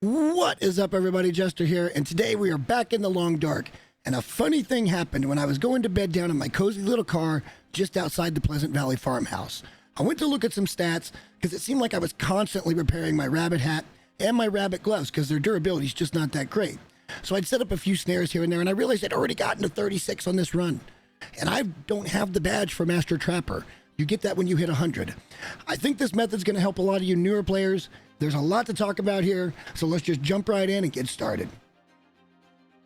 What is up, everybody? Jester here, and today we are back in the long dark. And a funny thing happened when I was going to bed down in my cozy little car just outside the Pleasant Valley farmhouse. I went to look at some stats because it seemed like I was constantly repairing my rabbit hat and my rabbit gloves because their durability is just not that great. So I'd set up a few snares here and there, and I realized I'd already gotten to 36 on this run. And I don't have the badge for Master Trapper. You get that when you hit 100. I think this method's going to help a lot of you newer players. There's a lot to talk about here, so let's just jump right in and get started.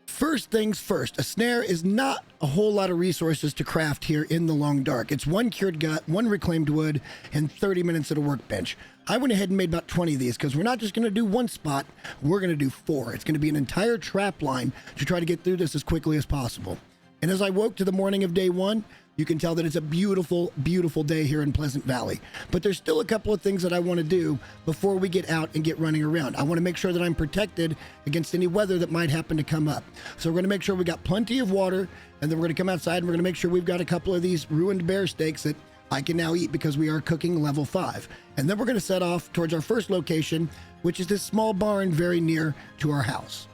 First things first, a snare is not a whole lot of resources to craft here in the long dark. It's one cured gut, one reclaimed wood, and 30 minutes at a workbench. I went ahead and made about 20 of these because we're not just going to do one spot, we're going to do 4. It's going to be an entire trap line to try to get through this as quickly as possible. And as I woke to the morning of day 1, you can tell that it's a beautiful, beautiful day here in Pleasant Valley. But there's still a couple of things that I want to do before we get out and get running around. I want to make sure that I'm protected against any weather that might happen to come up. So we're going to make sure we got plenty of water, and then we're going to come outside and we're going to make sure we've got a couple of these ruined bear steaks that I can now eat because we are cooking level 5. And then we're going to set off towards our first location, which is this small barn very near to our house.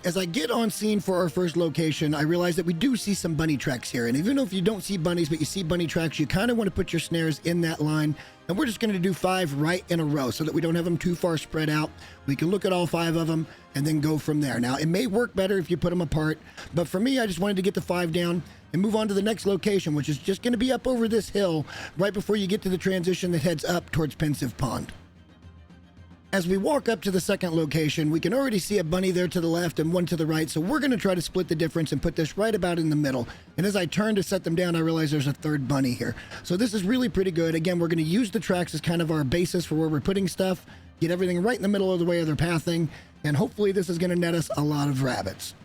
As I get on scene for our first location, I realize that we do see some bunny tracks here. And even if you don't see bunnies, but you see bunny tracks, you kind of want to put your snares in that line. And we're just going to do 5 right in a row so that we don't have them too far spread out. We can look at all 5 of them and then go from there. Now, it may work better if you put them apart, but for me, I just wanted to get the 5 down and move on to the next location, which is just going to be up over this hill right before you get to the transition that heads up towards Pensive Pond. As we walk up to the second location, we can already see a bunny there to the left and one to the right, so we're going to try to split the difference and put this right about in the middle. And as I turn to set them down, I realize there's a third bunny here. So this is really pretty good. Again, we're going to use the tracks as kind of our basis for where we're putting stuff, get everything right in the middle of the way of their pathing, and hopefully this is going to net us a lot of rabbits.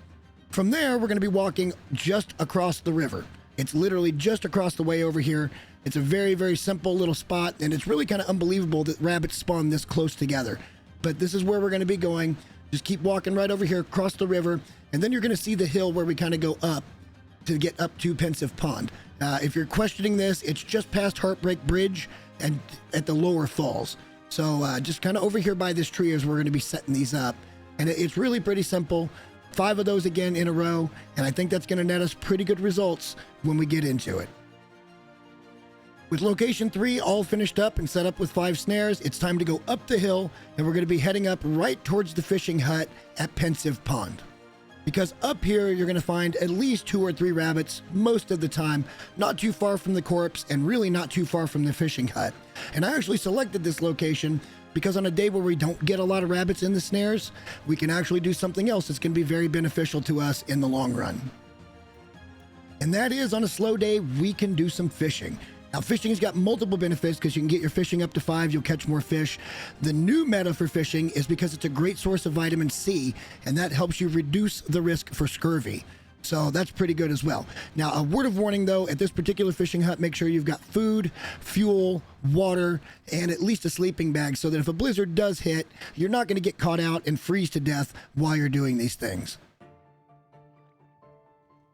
From there, we're going to be walking just across the river. It's literally just across the way over here. It's a very, very simple little spot, and it's really kind of unbelievable that rabbits spawn this close together. But this is where we're going to be going. Just keep walking right over here, across the river, and then you're going to see the hill where we kind of go up to get up to Pensive Pond. If you're questioning this, it's just past Heartbreak Bridge and at the lower falls. So just kind of over here by this tree is where we're going to be setting these up. And it's really pretty simple. 5 of those again in a row, and I think that's going to net us pretty good results when we get into it. With location 3 all finished up and set up with 5 snares, it's time to go up the hill, and we're going to be heading up right towards the fishing hut at Pensive Pond. Because up here, you're going to find at least 2 or 3 rabbits most of the time, not too far from the corpse and really not too far from the fishing hut. And I actually selected this location because on a day where we don't get a lot of rabbits in the snares, we can actually do something else that's going to be very beneficial to us in the long run. And that is, on a slow day, we can do some fishing. Now, fishing has got multiple benefits because you can get your fishing up to 5, you'll catch more fish. The new meta for fishing is because it's a great source of vitamin C, and that helps you reduce the risk for scurvy. So that's pretty good as well. Now, a word of warning though, at this particular fishing hut, make sure you've got food, fuel, water, and at least a sleeping bag so that if a blizzard does hit, you're not going to get caught out and freeze to death while you're doing these things.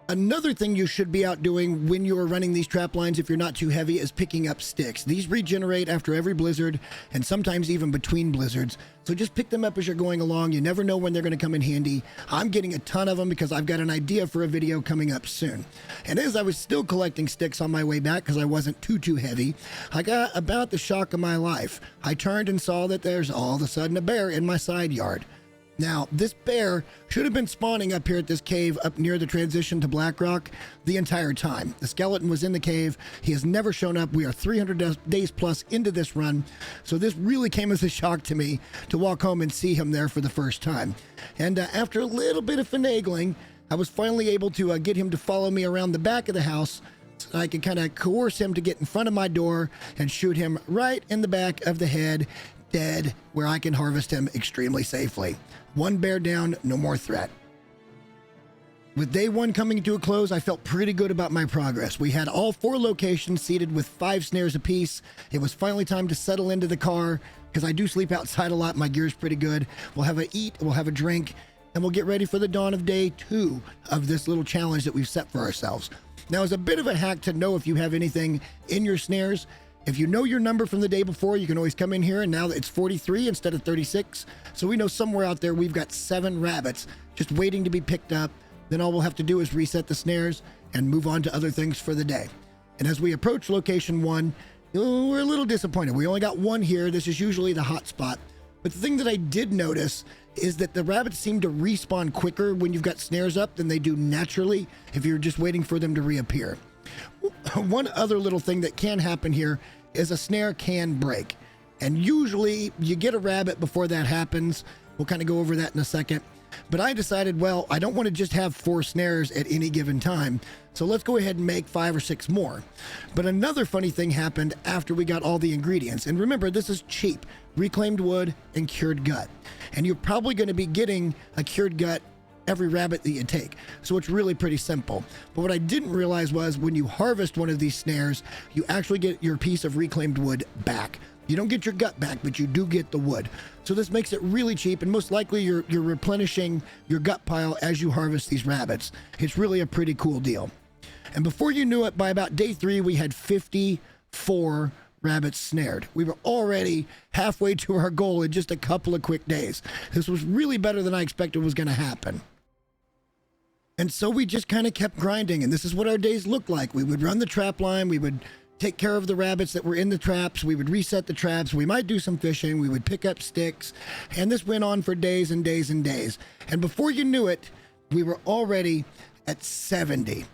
Another thing you should be out doing when you're running these trap lines, if you're not too heavy, is picking up sticks. These regenerate after every blizzard and sometimes even between blizzards. So just pick them up as you're going along. You never know when they're going to come in handy. I'm getting a ton of them because I've got an idea for a video coming up soon. And as I was still collecting sticks on my way back because I wasn't too heavy, I got about the shock of my life. I turned and saw that there's all of a sudden a bear in my side yard. Now, this bear should have been spawning up here at this cave up near the transition to Blackrock the entire time. The skeleton was in the cave. He has never shown up. We are 300 days plus into this run. So this really came as a shock to me to walk home and see him there for the first time. And after a little bit of finagling, I was finally able to get him to follow me around the back of the house so I could kind of coerce him to get in front of my door and shoot him right in the back of the head, dead, where I can harvest him extremely safely. 1 bear down, no more threat. With day 1 coming to a close, I felt pretty good about my progress. We had all 4 locations seated with 5 snares apiece. It was finally time to settle into the car because I do sleep outside a lot. My gear's pretty good. We'll have a eat, we'll have a drink, and we'll get ready for the dawn of day 2 of this little challenge that we've set for ourselves. Now, as a bit of a hack to know if you have anything in your snares, If you know your number from the day before, you can always come in here, and now it's 43 instead of 36. So we know somewhere out there we've got 7 rabbits just waiting to be picked up. Then all we'll have to do is reset the snares and move on to other things for the day. And as we approach location 1, we're a little disappointed. We only got 1 here. This is usually the hot spot. But the thing that I did notice is that the rabbits seem to respawn quicker when you've got snares up than they do naturally if you're just waiting for them to reappear. One other little thing that can happen here is a snare can break. And usually you get a rabbit before that happens. We'll kind of go over that in a second. But I decided, well, I don't want to just have 4 snares at any given time. So let's go ahead and make 5 or 6 more. But another funny thing happened after we got all the ingredients. And remember, this is cheap. Reclaimed wood and cured gut. And you're probably going to be getting a cured gut every rabbit that you take. So it's really pretty simple. But what I didn't realize was when you harvest one of these snares, you actually get your piece of reclaimed wood back. You don't get your gut back, but you do get the wood. So this makes it really cheap, and most likely you're replenishing your gut pile as you harvest these rabbits. It's really a pretty cool deal. And before you knew it, by about day 3, we had 54 rabbits snared. We were already halfway to our goal in just a couple of quick days. This was really better than I expected was going to happen. And so we just kind of kept grinding, and this is what our days looked like. We would run the trap line, we would take care of the rabbits that were in the traps, we would reset the traps, we might do some fishing, we would pick up sticks, and this went on for days and days and days. And before you knew it, we were already at 70.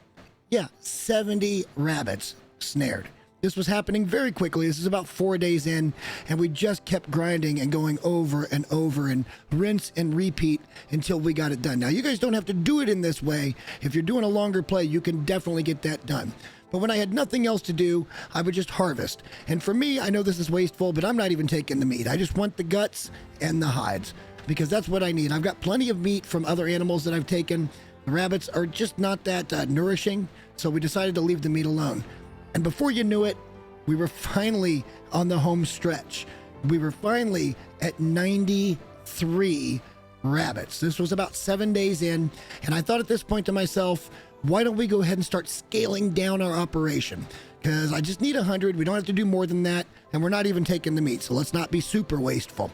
Yeah, 70 rabbits snared. This was happening very quickly. This is about 4 days in, and we just kept grinding and going over and over and rinse and repeat until we got it done. Now, you guys don't have to do it in this way. If you're doing a longer play, you can definitely get that done. But when I had nothing else to do, I would just harvest. And for me, I know this is wasteful, but I'm not even taking the meat. I just want the guts and the hides because that's what I need. I've got plenty of meat from other animals that I've taken. The rabbits are just not that nourishing, so we decided to leave the meat alone. And before you knew it, we were finally on the home stretch. We were finally at 93 rabbits. This was about 7 days in, and I thought at this point to myself, why don't we go ahead and start scaling down our operation? Because I just need 100. We don't have to do more than that, and we're not even taking the meat, so let's not be super wasteful.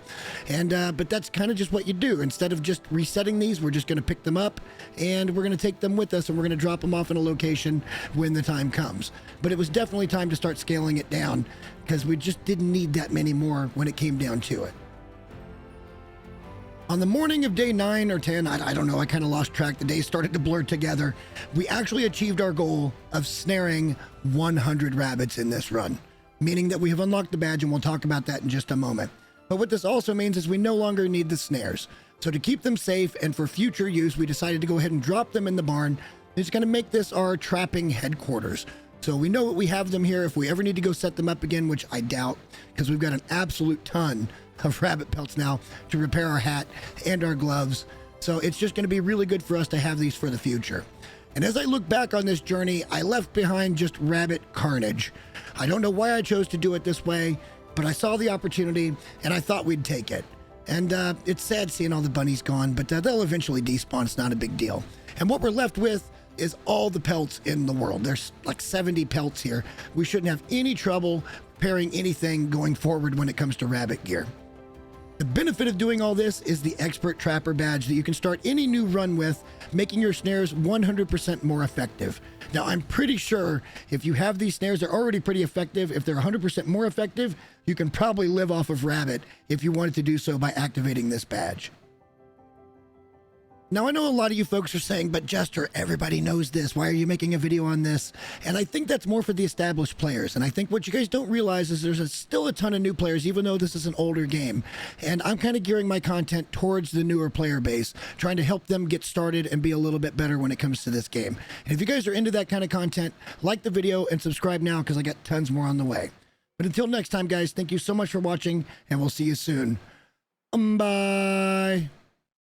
And but that's kind of just what you do. Instead of just resetting these, we're just going to pick them up, and we're going to take them with us, and we're going to drop them off in a location when the time comes. But it was definitely time to start scaling it down, because we just didn't need that many more when it came down to it. On the morning of day 9 or 10, I don't know, I kind of lost track. The days started to blur together. We actually achieved our goal of snaring 100 rabbits in this run, meaning that we have unlocked the badge, and we'll talk about that in just a moment. But what this also means is we no longer need the snares. So to keep them safe and for future use, we decided to go ahead and drop them in the barn. It's going to make this our trapping headquarters. So we know that we have them here if we ever need to go set them up again, which I doubt, because we've got an absolute ton of rabbit pelts now to repair our hat and our gloves. So it's just going to be really good for us to have these for the future. And as I look back on this journey, I left behind just rabbit carnage. I don't know why I chose to do it this way, but I saw the opportunity and I thought we'd take it. And it's sad seeing all the bunnies gone, but they'll eventually despawn. It's not a big deal. And what we're left with is all the pelts in the world. There's like 70 pelts here. We shouldn't have any trouble preparing anything going forward when it comes to rabbit gear. The benefit of doing all this is the Expert Trapper badge that you can start any new run with, making your snares 100% more effective. Now, I'm pretty sure if you have these snares, they're already pretty effective. If they're 100% more effective, you can probably live off of rabbit if you wanted to do so by activating this badge. Now, I know a lot of you folks are saying, but Jester, everybody knows this. Why are you making a video on this? And I think that's more for the established players. And I think what you guys don't realize is there's still a ton of new players, even though this is an older game. And I'm kind of gearing my content towards the newer player base, trying to help them get started and be a little bit better when it comes to this game. And if you guys are into that kind of content, like the video and subscribe now because I got tons more on the way. But until next time, guys, thank you so much for watching, and we'll see you soon. Bye.